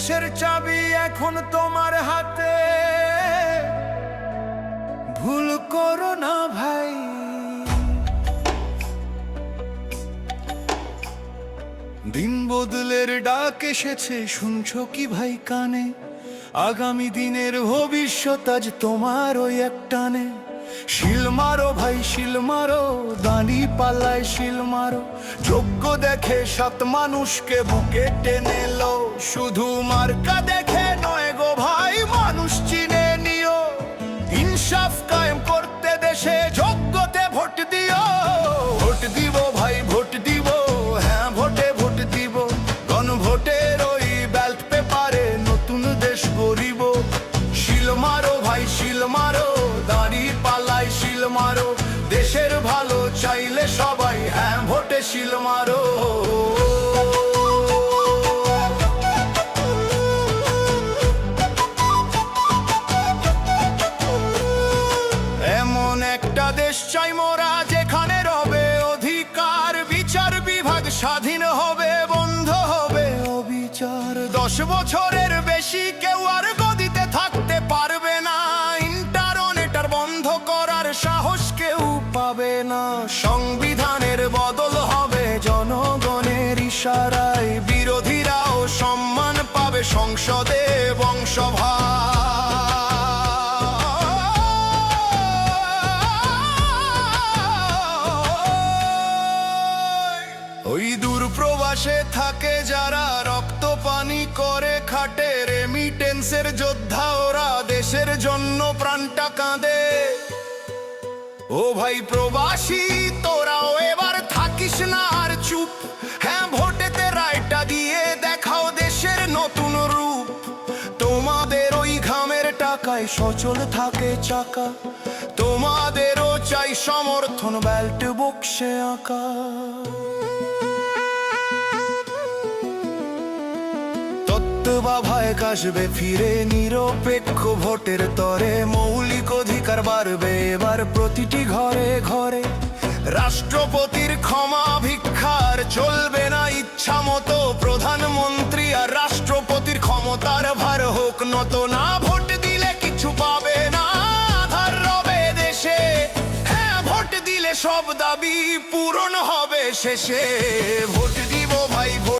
দেশের চাবি এখন তোমার হাতে, ভুল করো না ভাই। দিন বদলের ডাক এসেছে, শুনছো কি ভাই কানে? আগামী দিনের ভবিষ্যৎ আজ তোমার ওই একটানে। শিল মারো ভাই শিল মারো, দাঁড়ি পাল্লায় শিল মারো। যোগ্য দেখে সাত মানুষকে বুকে টেনে লো, শুধু মার্কা দেখে নয় গো ভাই, মানুষ চিনে নিও। ইনসাফ কায়েম করতে দেশে যোগ্যতে ভোট দিও। ভোট দিব ভাই ভোট দিব, হ্যাঁ ভোটে ভোট দিব। গণভোটের ওই ব্যালট পেপারে নতুন দেশ গড়িব। শিল মারো ভাই শিল মারো, দাঁড়ি পাল্লায় শিল মারো। দেশের ভালো চাইলে সবাই হ্যাঁ ভোটে শিল মারো। এমন একটা দেশ চাই মোরা, যেখানে রবে অধিকার, বিচার বিভাগ স্বাধীন হবে, বন্ধ হবে অবিচার। 10 বছরের বেশি কেউ আর গদিতে থাকতে পারবে না, ইন্টারনেট আর বন্ধ করার সাহস কেউ পাবে না। সংবিধানের বদল হবে জনগণের ইশারায়, বিরোধীরাও সম্মান পাবে সংসদে বংশভার। ওই দূর প্রবাসে থাকে যারা, রক্ত পানি করে খাটে, রেমিটেন্সের যোদ্ধা ওরা, দেশের জন্য প্রাণটা কাঁদে। ও ভাই প্রবাসী তোরাও এবার থাকিস না আর চুপ, হ্যাঁ ভোটেতে রায়টা দিয়ে দেখাও দেশের নতুন রূপ। তোমাদের ওই ঘামের টাকায় সচল থাকে চাকা, তোমাদেরও চাই সমর্থন ব্যালট বক্সে আঁকা। ভাইক আসবে ফিরে নিরপেক্ষ ভোটের তরে, মৌলিক অধিকার বাড়বে এবার প্রতিটি ঘরে ঘরে। রাষ্ট্রপতির ক্ষমা ভিক্ষার চলবে না ইচ্ছা মতো, প্রধানমন্ত্রী আর রাষ্ট্রপতির ক্ষমতার ভার হোক নত না। ভোট দিলে কিছু পাবে না, আধার রবে দেশে, হ্যাঁ ভোট দিলে সব দাবি পূরণ হবে শেষে। ভোট দিব ভাই ভোট।